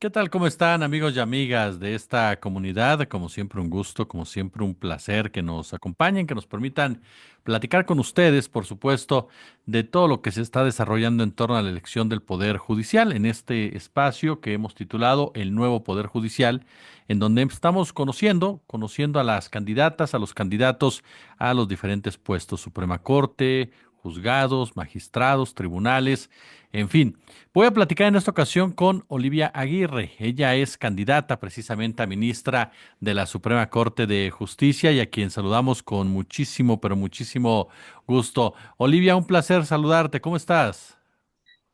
¿Qué tal? ¿Cómo están, amigos y amigas de esta comunidad? Como siempre, un gusto, como siempre, un placer que nos acompañen, que nos permitan platicar con ustedes, por supuesto, de todo lo que se está desarrollando en torno a la elección del Poder Judicial en este espacio que hemos titulado El Nuevo Poder Judicial, en donde estamos conociendo a las candidatas, a los candidatos a los diferentes puestos, Suprema Corte, juzgados, magistrados, tribunales, en fin. Voy a platicar en esta ocasión con Olivia Aguirre. Ella es candidata precisamente a ministra de la Suprema Corte de Justicia y a quien saludamos con muchísimo, pero muchísimo gusto. Olivia, un placer saludarte. ¿Cómo estás?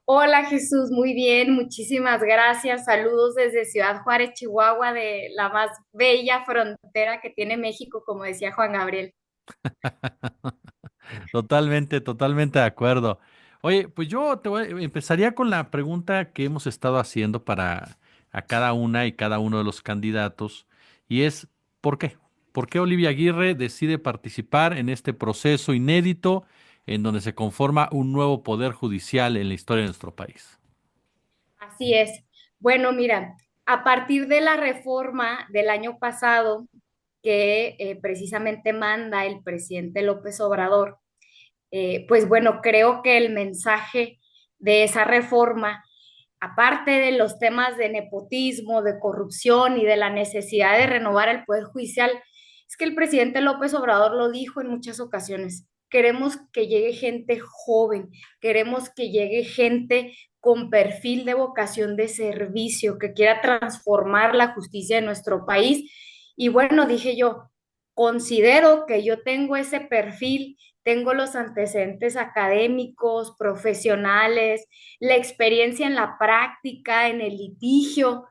Hola Jesús, muy bien, muchísimas gracias. Saludos desde Ciudad Juárez, Chihuahua, de la más bella frontera que tiene México, como decía Juan Gabriel. Totalmente, totalmente de acuerdo. Oye, pues empezaría con la pregunta que hemos estado haciendo para a cada una y cada uno de los candidatos, y es ¿por qué? ¿Por qué Olivia Aguirre decide participar en este proceso inédito en donde se conforma un nuevo poder judicial en la historia de nuestro país? Así es. Bueno, mira, a partir de la reforma del año pasado, que precisamente manda el presidente López Obrador, pues bueno, creo que el mensaje de esa reforma, aparte de los temas de nepotismo, de corrupción y de la necesidad de renovar el Poder Judicial, es que el presidente López Obrador lo dijo en muchas ocasiones. Queremos que llegue gente joven, queremos que llegue gente con perfil de vocación de servicio, que quiera transformar la justicia de nuestro país. Y bueno, dije yo, considero que yo tengo ese perfil, tengo los antecedentes académicos, profesionales, la experiencia en la práctica, en el litigio.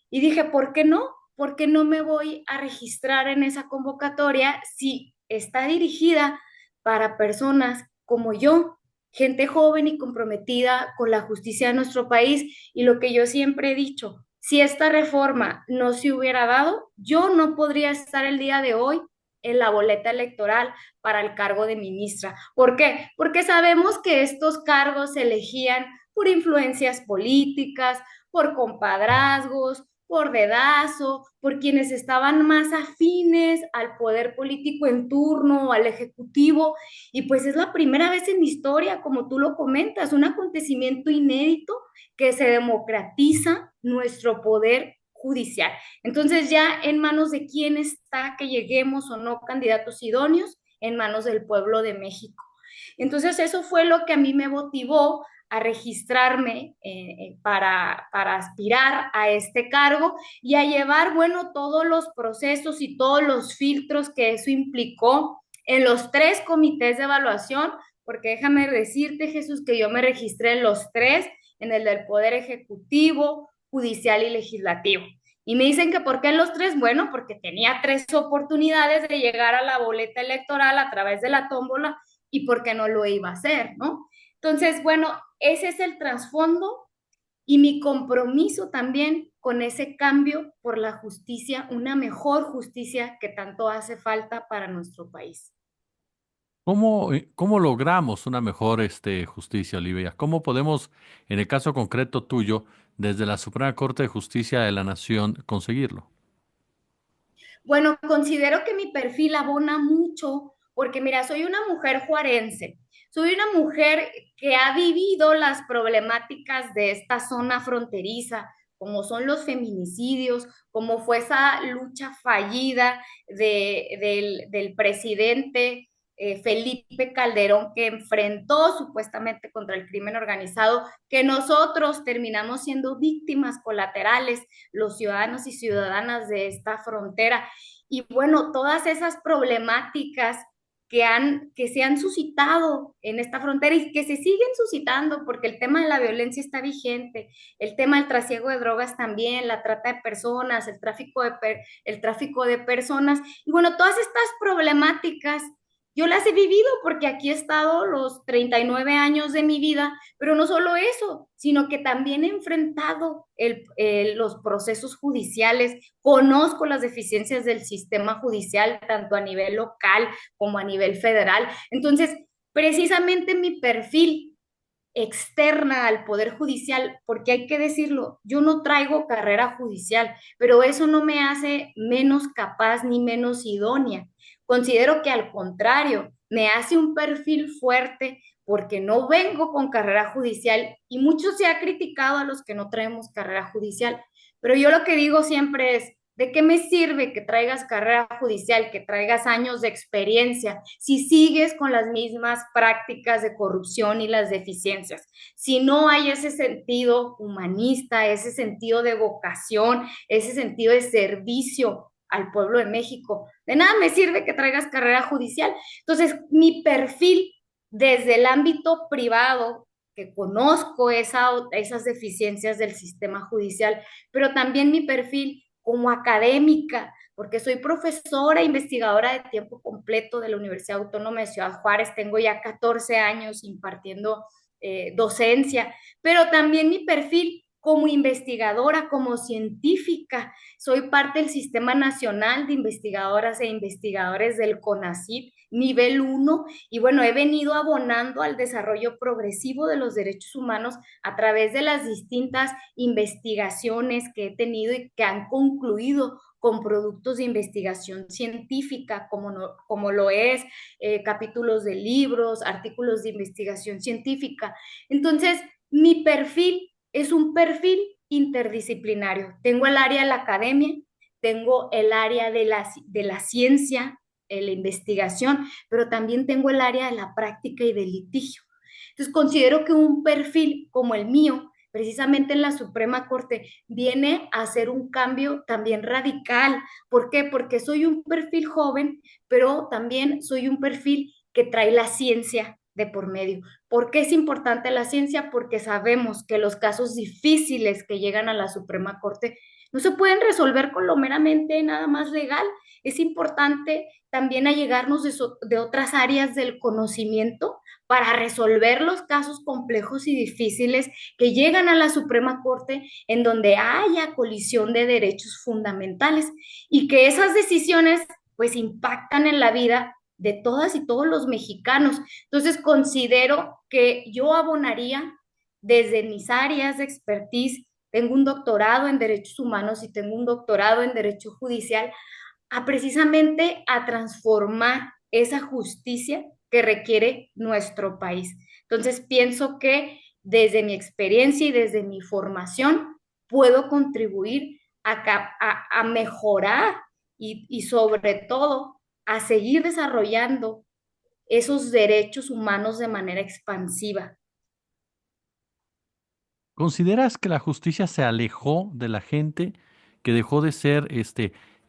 Y dije, ¿por qué no? ¿Por qué no me voy a registrar en esa convocatoria si está dirigida para personas como yo, gente joven y comprometida con la justicia de nuestro país? Y lo que yo siempre he dicho, si esta reforma no se hubiera dado, yo no podría estar el día de hoy en la boleta electoral para el cargo de ministra. ¿Por qué? Porque sabemos que estos cargos se elegían por influencias políticas, por compadrazgos, por dedazo, por quienes estaban más afines al poder político en turno, al ejecutivo, y pues es la primera vez en la historia, como tú lo comentas, un acontecimiento inédito que se democratiza nuestro poder judicial. Entonces ya en manos de quién está que lleguemos o no candidatos idóneos, en manos del pueblo de México. Entonces eso fue lo que a mí me motivó a registrarme para aspirar a este cargo y a llevar, bueno, todos los procesos y todos los filtros que eso implicó en los tres comités de evaluación, porque déjame decirte, Jesús, que yo me registré en los tres, en el del Poder Ejecutivo, Judicial y Legislativo. Y me dicen que ¿por qué en los tres? Bueno, porque tenía tres oportunidades de llegar a la boleta electoral a través de la tómbola y por qué no lo iba a hacer, ¿no? Entonces, bueno, ese es el trasfondo y mi compromiso también con ese cambio por la justicia, una mejor justicia que tanto hace falta para nuestro país. ¿Cómo logramos una mejor justicia, Olivia? ¿Cómo podemos, en el caso concreto tuyo, desde la Suprema Corte de Justicia de la Nación, conseguirlo? Bueno, considero que mi perfil abona mucho porque mira, soy una mujer juarense, soy una mujer que ha vivido las problemáticas de esta zona fronteriza, como son los feminicidios, como fue esa lucha fallida del presidente Felipe Calderón que enfrentó supuestamente contra el crimen organizado, que nosotros terminamos siendo víctimas colaterales, los ciudadanos y ciudadanas de esta frontera. Y bueno, todas esas problemáticas que se han suscitado en esta frontera y que se siguen suscitando porque el tema de la violencia está vigente, el tema del trasiego de drogas también, la trata de personas, el tráfico de personas. Y bueno, todas estas problemáticas yo las he vivido porque aquí he estado los 39 años de mi vida, pero no solo eso, sino que también he enfrentado los procesos judiciales, conozco las deficiencias del sistema judicial, tanto a nivel local como a nivel federal. Entonces, precisamente mi perfil externa al Poder Judicial, porque hay que decirlo, yo no traigo carrera judicial, pero eso no me hace menos capaz ni menos idónea. Considero que al contrario, me hace un perfil fuerte porque no vengo con carrera judicial y mucho se ha criticado a los que no traemos carrera judicial, pero yo lo que digo siempre es, ¿de qué me sirve que traigas carrera judicial, que traigas años de experiencia, si sigues con las mismas prácticas de corrupción y las deficiencias? Si no hay ese sentido humanista, ese sentido de vocación, ese sentido de servicio al pueblo de México, de nada me sirve que traigas carrera judicial. Entonces, mi perfil desde el ámbito privado, que conozco esas deficiencias del sistema judicial, pero también mi perfil como académica, porque soy profesora e investigadora de tiempo completo de la Universidad Autónoma de Ciudad Juárez, tengo ya 14 años impartiendo docencia, pero también mi perfil como investigadora, como científica. Soy parte del Sistema Nacional de Investigadoras e Investigadores del CONACYT, nivel 1, y bueno, he venido abonando al desarrollo progresivo de los derechos humanos a través de las distintas investigaciones que he tenido y que han concluido con productos de investigación científica, como lo es capítulos de libros, artículos de investigación científica. Entonces, mi perfil es un perfil interdisciplinario. Tengo el área de la academia, tengo el área de la ciencia, la investigación, pero también tengo el área de la práctica y del litigio. Entonces, considero que un perfil como el mío, precisamente en la Suprema Corte, viene a hacer un cambio también radical. ¿Por qué? Porque soy un perfil joven, pero también soy un perfil que trae la ciencia de por medio. ¿Por qué es importante la ciencia? Porque sabemos que los casos difíciles que llegan a la Suprema Corte no se pueden resolver con lo meramente nada más legal. Es importante también allegarnos de otras áreas del conocimiento para resolver los casos complejos y difíciles que llegan a la Suprema Corte en donde haya colisión de derechos fundamentales y que esas decisiones pues impactan en la vida de todas y todos los mexicanos. Entonces considero que yo abonaría desde mis áreas de expertise, tengo un doctorado en derechos humanos y tengo un doctorado en derecho judicial, a precisamente a transformar esa justicia que requiere nuestro país. Entonces, pienso que desde mi experiencia y desde mi formación puedo contribuir a mejorar y sobre todo a seguir desarrollando esos derechos humanos de manera expansiva. ¿Consideras que la justicia se alejó de la gente, que dejó de ser,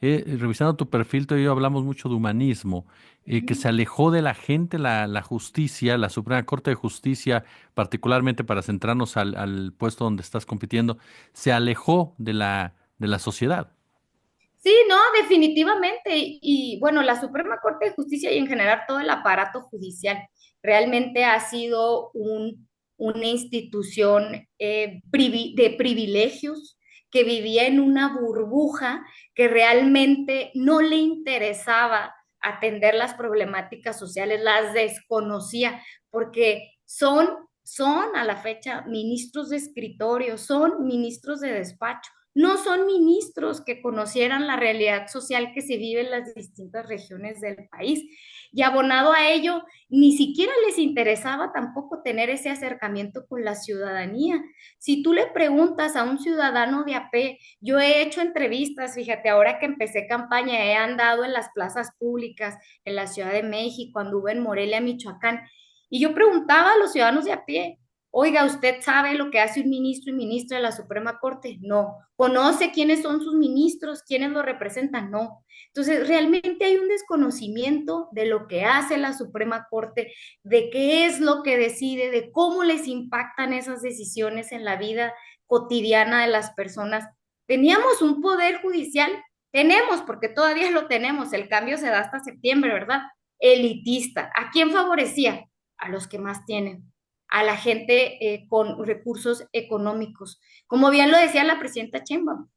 revisando tu perfil, tú y yo hablamos mucho de humanismo, que se alejó de la gente la justicia, la Suprema Corte de Justicia, particularmente para centrarnos al puesto donde estás compitiendo, se alejó de la sociedad? Sí, no, definitivamente. Bueno, la Suprema Corte de Justicia y en general todo el aparato judicial realmente ha sido una institución de privilegios que vivía en una burbuja que realmente no le interesaba atender las problemáticas sociales, las desconocía, porque son a la fecha ministros de escritorio, son ministros de despacho, no son ministros que conocieran la realidad social que se vive en las distintas regiones del país. Y abonado a ello, ni siquiera les interesaba tampoco tener ese acercamiento con la ciudadanía. Si tú le preguntas a un ciudadano de a pie, yo he hecho entrevistas, fíjate, ahora que empecé campaña, he andado en las plazas públicas, en la Ciudad de México, anduve en Morelia, Michoacán, y yo preguntaba a los ciudadanos de a pie, oiga, ¿usted sabe lo que hace un ministro y ministra de la Suprema Corte? No. ¿Conoce quiénes son sus ministros? ¿Quiénes lo representan? No. Entonces, realmente hay un desconocimiento de lo que hace la Suprema Corte, de qué es lo que decide, de cómo les impactan esas decisiones en la vida cotidiana de las personas. Teníamos un poder judicial, tenemos, porque todavía lo tenemos, el cambio se da hasta septiembre, ¿verdad? Elitista. ¿A quién favorecía? A los que más tienen, a la gente con recursos económicos. Como bien lo decía la presidenta Sheinbaum,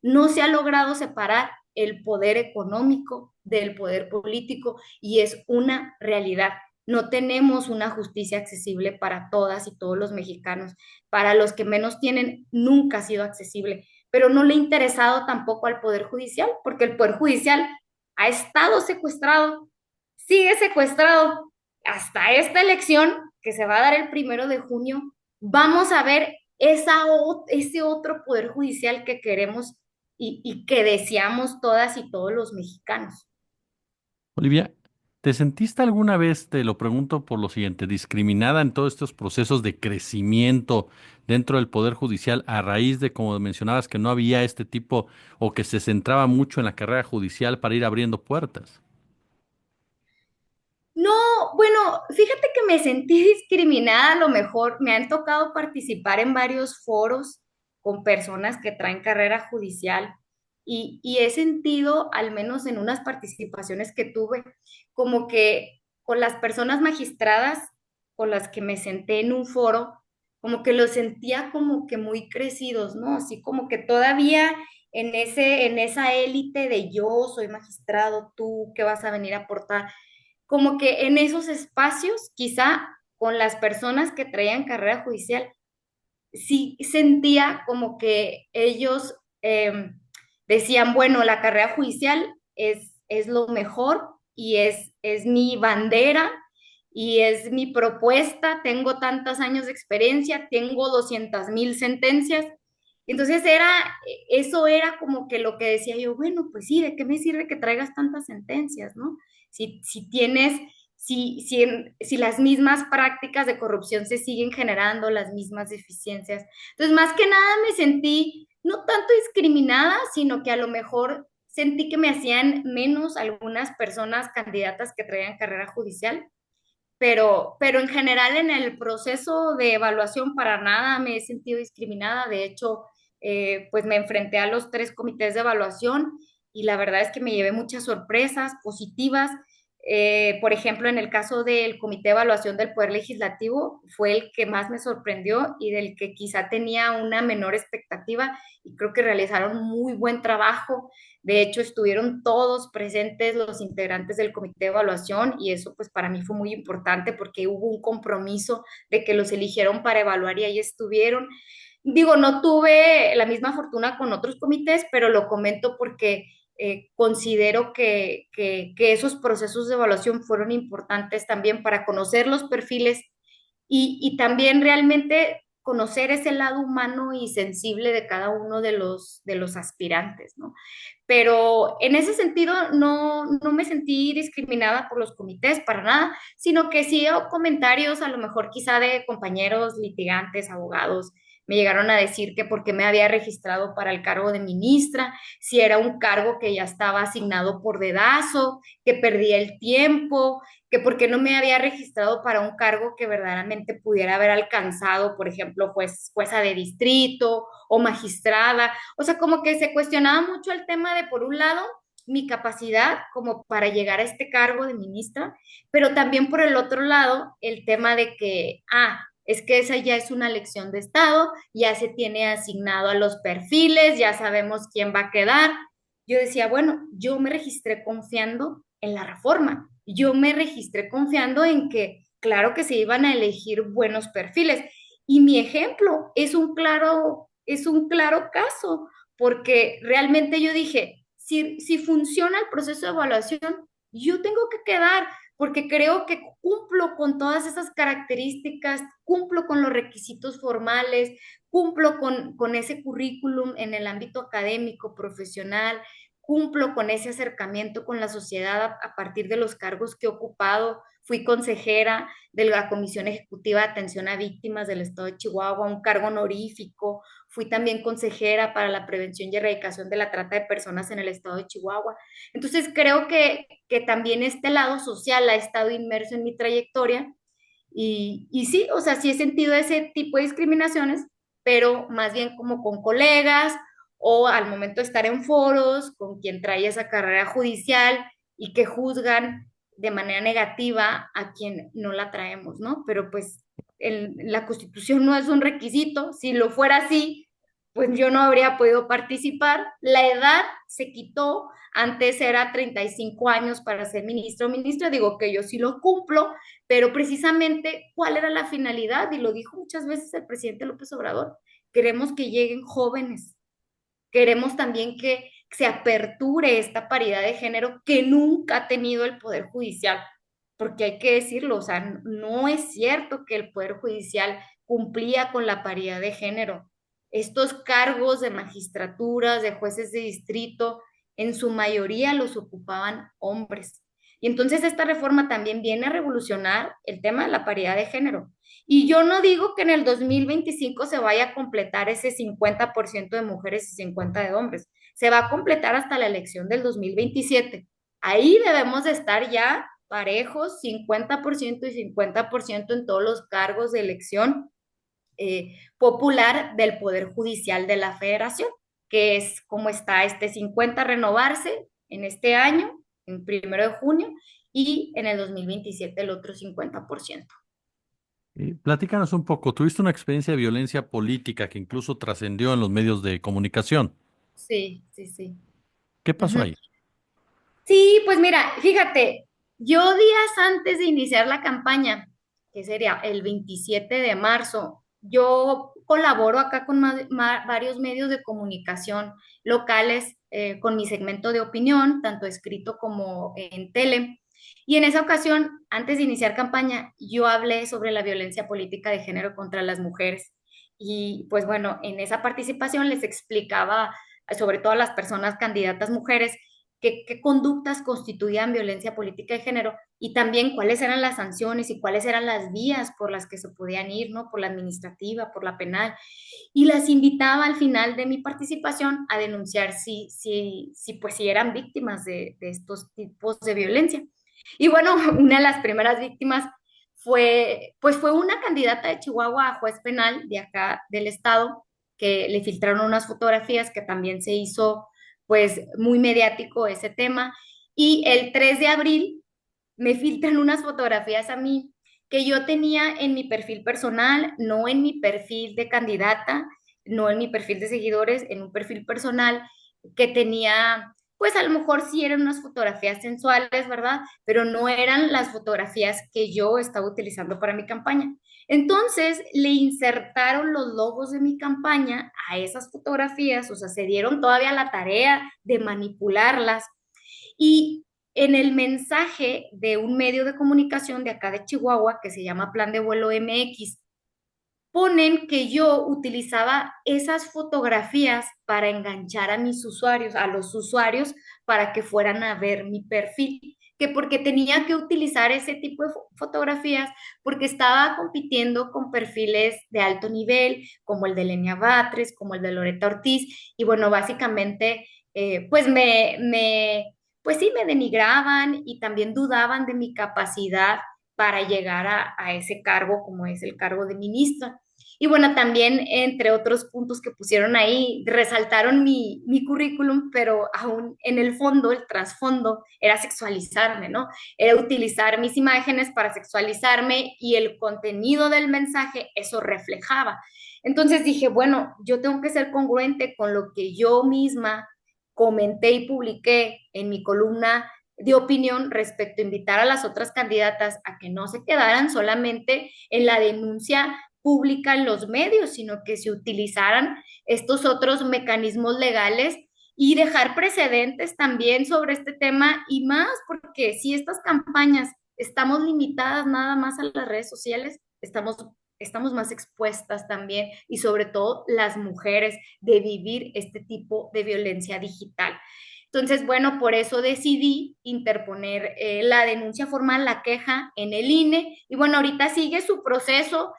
no se ha logrado separar el poder económico del poder político y es una realidad. no tenemos una justicia accesible para todas y todos los mexicanos. Para los que menos tienen, nunca ha sido accesible, pero no le ha interesado tampoco al Poder Judicial, porque el Poder Judicial ha estado secuestrado, sigue secuestrado hasta esta elección que se va a dar el 1 de junio. Vamos a ver ese otro Poder Judicial que queremos y que deseamos todas y todos los mexicanos. Olivia, ¿te sentiste alguna vez, te lo pregunto por lo siguiente, discriminada en todos estos procesos de crecimiento dentro del Poder Judicial a raíz de, como mencionabas, que no había este tipo o que se centraba mucho en la carrera judicial para ir abriendo puertas? No, bueno, fíjate que me sentí discriminada, a lo mejor me han tocado participar en varios foros con personas que traen carrera judicial y he sentido, al menos en unas participaciones que tuve, como que con las personas magistradas con las que me senté en un foro, como que los sentía como que muy crecidos, ¿no? Así como que todavía en esa élite de yo soy magistrado, tú, ¿qué vas a venir a aportar? Como que en esos espacios, quizá con las personas que traían carrera judicial, sí sentía como que ellos decían, bueno, la carrera judicial es lo mejor y es mi bandera y es mi propuesta, tengo tantos años de experiencia, tengo 200,000 sentencias. Entonces eso era como que lo que decía yo, bueno, pues sí, ¿de qué me sirve que traigas tantas sentencias, no? Si tienes, si las mismas prácticas de corrupción se siguen generando, las mismas deficiencias. Entonces, más que nada me sentí no tanto discriminada, sino que a lo mejor sentí que me hacían menos algunas personas candidatas que traían carrera judicial, pero en general en el proceso de evaluación para nada me he sentido discriminada. De hecho, pues me enfrenté a los 3 comités de evaluación y la verdad es que me llevé muchas sorpresas positivas. Por ejemplo, en el caso del Comité de Evaluación del Poder Legislativo, fue el que más me sorprendió y del que quizá tenía una menor expectativa y creo que realizaron muy buen trabajo. De hecho, estuvieron todos presentes los integrantes del comité de evaluación y eso pues para mí fue muy importante porque hubo un compromiso de que los eligieron para evaluar y ahí estuvieron. Digo, no tuve la misma fortuna con otros comités, pero lo comento porque considero que esos procesos de evaluación fueron importantes también para conocer los perfiles y también realmente conocer ese lado humano y sensible de cada uno de los aspirantes, ¿no? Pero en ese sentido no me sentí discriminada por los comités para nada, sino que sí comentarios a lo mejor quizá de compañeros litigantes, abogados, me llegaron a decir que por qué me había registrado para el cargo de ministra, si era un cargo que ya estaba asignado por dedazo, que perdía el tiempo, que por qué no me había registrado para un cargo que verdaderamente pudiera haber alcanzado, por ejemplo, jueza de distrito o magistrada. O sea, como que se cuestionaba mucho el tema de, por un lado, mi capacidad como para llegar a este cargo de ministra, pero también por el otro lado, el tema de que, es que esa ya es una elección de Estado, ya se tiene asignado a los perfiles, ya sabemos quién va a quedar. Yo decía, bueno, yo me registré confiando en la reforma, yo me registré confiando en que, claro que se iban a elegir buenos perfiles. Y mi ejemplo es un claro caso, porque realmente yo dije, si funciona el proceso de evaluación, yo tengo que quedar, porque creo que cumplo con todas esas características, cumplo con los requisitos formales, cumplo con ese currículum en el ámbito académico, profesional, cumplo con ese acercamiento con la sociedad a partir de los cargos que he ocupado. Fui consejera de la Comisión Ejecutiva de Atención a Víctimas del Estado de Chihuahua, un cargo honorífico. Fui también consejera para la prevención y erradicación de la trata de personas en el Estado de Chihuahua. Entonces creo que también este lado social ha estado inmerso en mi trayectoria y sí, o sea, sí he sentido ese tipo de discriminaciones, pero más bien como con colegas o al momento de estar en foros con quien trae esa carrera judicial y que juzgan de manera negativa a quien no la traemos, ¿no? Pero pues la Constitución no es un requisito, si lo fuera así, pues yo no habría podido participar. La edad se quitó, antes era 35 años para ser ministro o ministra, digo que yo sí lo cumplo, pero precisamente, ¿cuál era la finalidad? Y lo dijo muchas veces el presidente López Obrador, queremos que lleguen jóvenes, queremos también que se aperture esta paridad de género que nunca ha tenido el Poder Judicial, porque hay que decirlo, o sea, no es cierto que el Poder Judicial cumplía con la paridad de género. Estos cargos de magistraturas, de jueces de distrito, en su mayoría los ocupaban hombres. Y entonces esta reforma también viene a revolucionar el tema de la paridad de género. Y yo no digo que en el 2025 se vaya a completar ese 50% de mujeres y 50% de hombres. Se va a completar hasta la elección del 2027. Ahí debemos de estar ya parejos, 50% y 50% en todos los cargos de elección popular del Poder Judicial de la Federación, que es como está este 50 renovarse en este año, en 1 de junio, y en el 2027 el otro 50%. Platícanos un poco, tuviste una experiencia de violencia política que incluso trascendió en los medios de comunicación. Sí, sí, sí. ¿Qué pasó Ujú. ahí? Sí, pues mira, fíjate, yo días antes de iniciar la campaña, que sería el 27 de marzo, yo colaboro acá con varios medios de comunicación locales con mi segmento de opinión, tanto escrito como en tele. Y en esa ocasión, antes de iniciar campaña, yo hablé sobre la violencia política de género contra las mujeres. Y pues bueno, en esa participación les explicaba, sobre todo a las personas candidatas mujeres, qué conductas constituían violencia política de género y también cuáles eran las sanciones y cuáles eran las vías por las que se podían ir, ¿no? Por la administrativa, por la penal. Y las invitaba al final de mi participación a denunciar si eran víctimas de estos tipos de violencia. Y bueno, una de las primeras víctimas fue una candidata de Chihuahua a juez penal de acá del estado, que le filtraron unas fotografías que también se hizo pues muy mediático ese tema. Y el 3 de abril me filtran unas fotografías a mí que yo tenía en mi perfil personal, no en mi perfil de candidata, no en mi perfil de seguidores, en un perfil personal que tenía, pues a lo mejor sí eran unas fotografías sensuales, ¿verdad? Pero no eran las fotografías que yo estaba utilizando para mi campaña. Entonces le insertaron los logos de mi campaña a esas fotografías, o sea, se dieron todavía la tarea de manipularlas y en el mensaje de un medio de comunicación de acá de Chihuahua que se llama Plan de Vuelo MX, ponen que yo utilizaba esas fotografías para enganchar a mis usuarios, a los usuarios, para que fueran a ver mi perfil, que porque tenía que utilizar ese tipo de fotografías, porque estaba compitiendo con perfiles de alto nivel, como el de Lenia Batres, como el de Loreta Ortiz, y bueno, básicamente, pues pues sí, me denigraban y también dudaban de mi capacidad para llegar a ese cargo como es el cargo de ministra. Y bueno, también entre otros puntos que pusieron ahí, resaltaron mi currículum, pero aún en el fondo, el trasfondo, era sexualizarme, ¿no? Era utilizar mis imágenes para sexualizarme y el contenido del mensaje eso reflejaba. Entonces dije, bueno, yo tengo que ser congruente con lo que yo misma comenté y publiqué en mi columna de opinión respecto a invitar a las otras candidatas a que no se quedaran solamente en la denuncia pública en los medios, sino que se utilizaran estos otros mecanismos legales y dejar precedentes también sobre este tema y más, porque si estas campañas estamos limitadas nada más a las redes sociales, estamos más expuestas también y sobre todo las mujeres de vivir este tipo de violencia digital. Entonces, bueno, por eso decidí interponer la denuncia formal, la queja en el INE. Y bueno, ahorita sigue su proceso.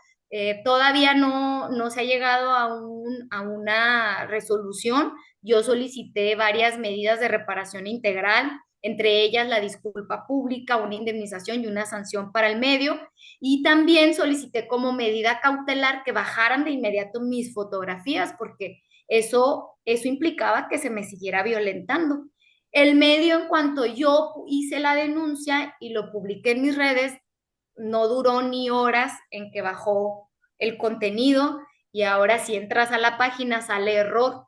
Todavía no se ha llegado a una resolución. Yo solicité varias medidas de reparación integral, entre ellas la disculpa pública, una indemnización y una sanción para el medio. Y también solicité como medida cautelar que bajaran de inmediato mis fotografías, porque eso implicaba que se me siguiera violentando. El medio, en cuanto yo hice la denuncia y lo publiqué en mis redes, no duró ni horas en que bajó el contenido y ahora si entras a la página sale error.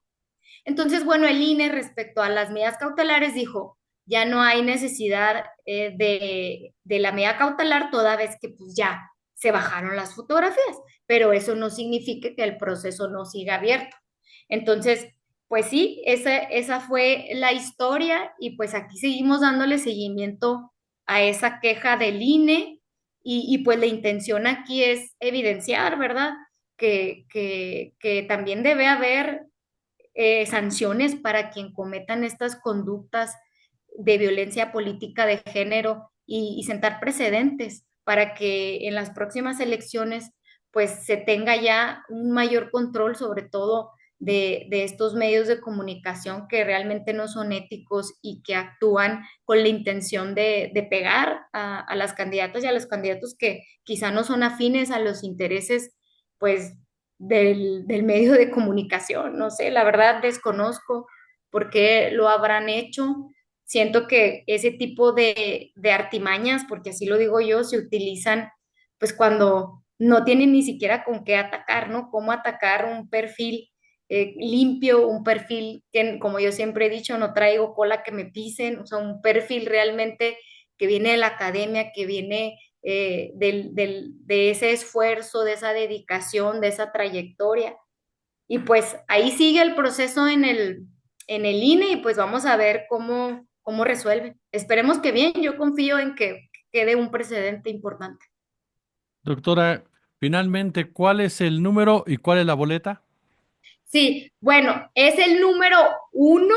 Entonces, bueno, el INE respecto a las medidas cautelares dijo, ya no hay necesidad de la medida cautelar toda vez que pues ya se bajaron las fotografías, pero eso no significa que el proceso no siga abierto. Entonces, pues sí, esa fue la historia y pues aquí seguimos dándole seguimiento a esa queja del INE y pues la intención aquí es evidenciar, ¿verdad? Que también debe haber sanciones para quien cometan estas conductas de violencia política de género y sentar precedentes para que en las próximas elecciones pues se tenga ya un mayor control sobre todo de estos medios de comunicación que realmente no son éticos y que actúan con la intención de pegar a las candidatas y a los candidatos que quizá no son afines a los intereses pues del medio de comunicación. No sé, la verdad desconozco por qué lo habrán hecho. Siento que ese tipo de artimañas, porque así lo digo yo, se utilizan pues cuando no tienen ni siquiera con qué atacar, ¿no? Cómo atacar un perfil limpio, un perfil que, como yo siempre he dicho, no traigo cola que me pisen, o sea, un perfil realmente que viene de la academia, que viene de ese esfuerzo, de esa dedicación, de esa trayectoria. Y pues ahí sigue el proceso en el INE y pues vamos a ver cómo resuelve. Esperemos que bien, yo confío en que quede un precedente importante. Doctora, finalmente, ¿cuál es el número y cuál es la boleta? Sí, bueno, es el número uno,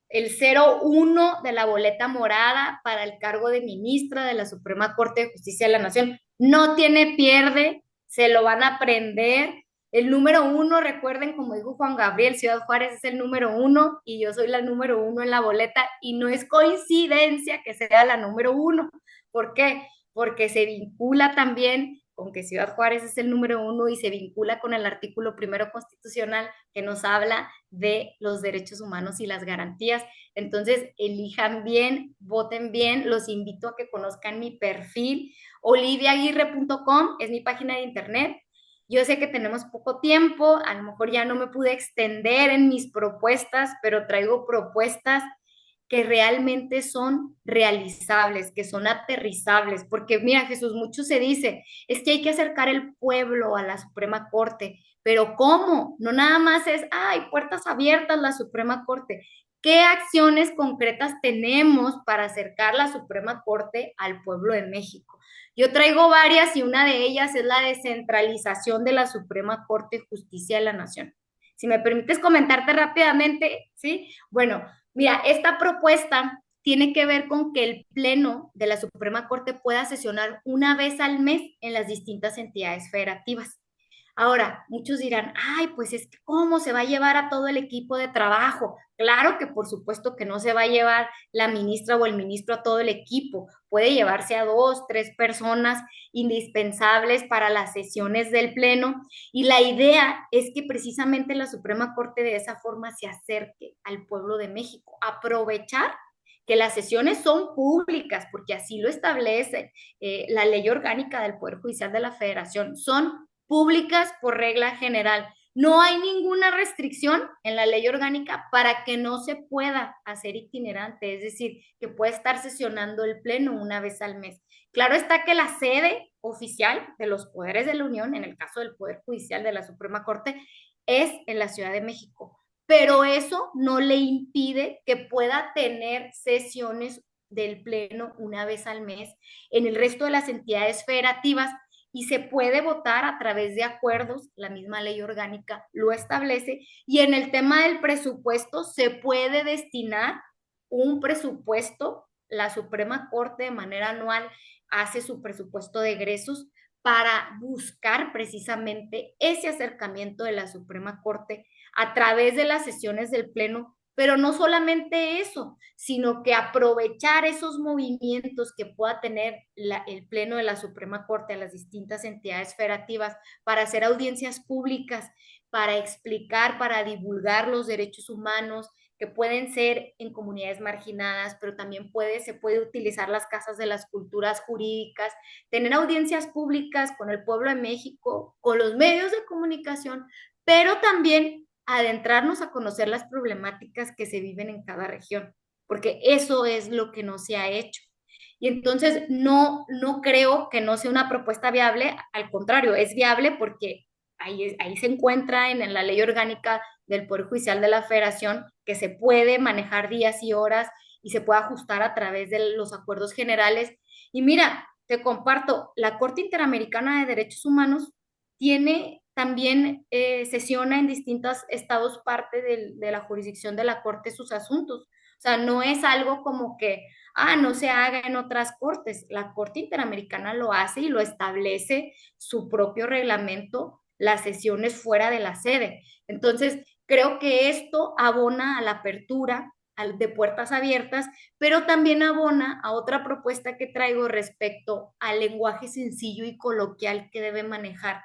el 01 de la boleta morada para el cargo de ministra de la Suprema Corte de Justicia de la Nación. No tiene pierde, se lo van a aprender. El número uno, recuerden, como dijo Juan Gabriel, Ciudad Juárez es el número uno y yo soy la número uno en la boleta y no es coincidencia que sea la número uno. ¿Por qué? Porque se vincula también con que Ciudad Juárez es el número uno y se vincula con el artículo primero constitucional que nos habla de los derechos humanos y las garantías. Entonces, elijan bien, voten bien, los invito a que conozcan mi perfil. oliviaaguirre.com es mi página de internet. Yo sé que tenemos poco tiempo, a lo mejor ya no me pude extender en mis propuestas, pero traigo propuestas que realmente son realizables, que son aterrizables, porque mira, Jesús, mucho se dice, es que hay que acercar el pueblo a la Suprema Corte, pero ¿cómo? No nada más es, ay, puertas abiertas la Suprema Corte. ¿Qué acciones concretas tenemos para acercar la Suprema Corte al pueblo de México? Yo traigo varias y una de ellas es la descentralización de la Suprema Corte de Justicia de la Nación. Si me permites comentarte rápidamente, ¿sí? Bueno, mira, esta propuesta tiene que ver con que el Pleno de la Suprema Corte pueda sesionar una vez al mes en las distintas entidades federativas. Ahora, muchos dirán, ay, pues es que ¿cómo se va a llevar a todo el equipo de trabajo? Claro que por supuesto que no se va a llevar la ministra o el ministro a todo el equipo. Puede llevarse a dos, tres personas indispensables para las sesiones del Pleno. Y la idea es que precisamente la Suprema Corte de esa forma se acerque al pueblo de México. Aprovechar que las sesiones son públicas, porque así lo establece la ley orgánica del Poder Judicial de la Federación. Son públicas por regla general. No hay ninguna restricción en la ley orgánica para que no se pueda hacer itinerante, es decir, que pueda estar sesionando el Pleno una vez al mes. Claro está que la sede oficial de los poderes de la Unión, en el caso del Poder Judicial de la Suprema Corte, es en la Ciudad de México, pero eso no le impide que pueda tener sesiones del Pleno una vez al mes en el resto de las entidades federativas y se puede votar a través de acuerdos, la misma ley orgánica lo establece, y en el tema del presupuesto se puede destinar un presupuesto, la Suprema Corte de manera anual hace su presupuesto de egresos para buscar precisamente ese acercamiento de la Suprema Corte a través de las sesiones del Pleno, pero no solamente eso, sino que aprovechar esos movimientos que pueda tener el Pleno de la Suprema Corte a las distintas entidades federativas para hacer audiencias públicas, para explicar, para divulgar los derechos humanos, que pueden ser en comunidades marginadas, pero también se puede utilizar las casas de las culturas jurídicas, tener audiencias públicas con el pueblo de México, con los medios de comunicación, pero también adentrarnos a conocer las problemáticas que se viven en cada región, porque eso es lo que no se ha hecho. Y entonces no creo que no sea una propuesta viable, al contrario, es viable porque ahí se encuentra en la ley orgánica del Poder Judicial de la Federación que se puede manejar días y horas y se puede ajustar a través de los acuerdos generales. Y mira, te comparto, la Corte Interamericana de Derechos Humanos tiene también, sesiona en distintos estados parte de la jurisdicción de la Corte sus asuntos. O sea, no es algo como que, no se haga en otras cortes. La Corte Interamericana lo hace y lo establece su propio reglamento, las sesiones fuera de la sede. Entonces, creo que esto abona a la apertura de puertas abiertas, pero también abona a otra propuesta que traigo respecto al lenguaje sencillo y coloquial que debe manejar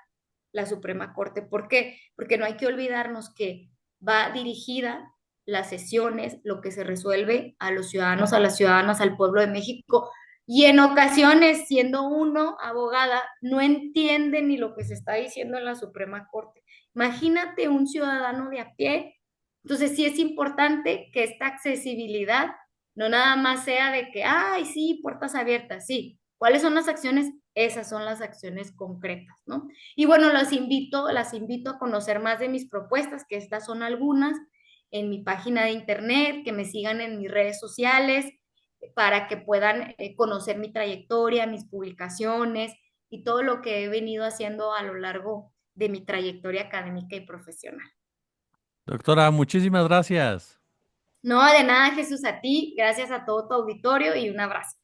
la Suprema Corte. ¿Por qué? Porque no hay que olvidarnos que va dirigida las sesiones, lo que se resuelve a los ciudadanos, a las ciudadanas, al pueblo de México. Y en ocasiones, siendo uno abogada, no entiende ni lo que se está diciendo en la Suprema Corte. Imagínate un ciudadano de a pie. Entonces sí es importante que esta accesibilidad no nada más sea de que, ay, sí, puertas abiertas, sí. ¿Cuáles son las acciones? Esas son las acciones concretas, ¿no? Y bueno, las invito a conocer más de mis propuestas, que estas son algunas, en mi página de internet, que me sigan en mis redes sociales, para que puedan conocer mi trayectoria, mis publicaciones y todo lo que he venido haciendo a lo largo de mi trayectoria académica y profesional. Doctora, muchísimas gracias. No, de nada, Jesús, a ti, gracias a todo tu auditorio y un abrazo.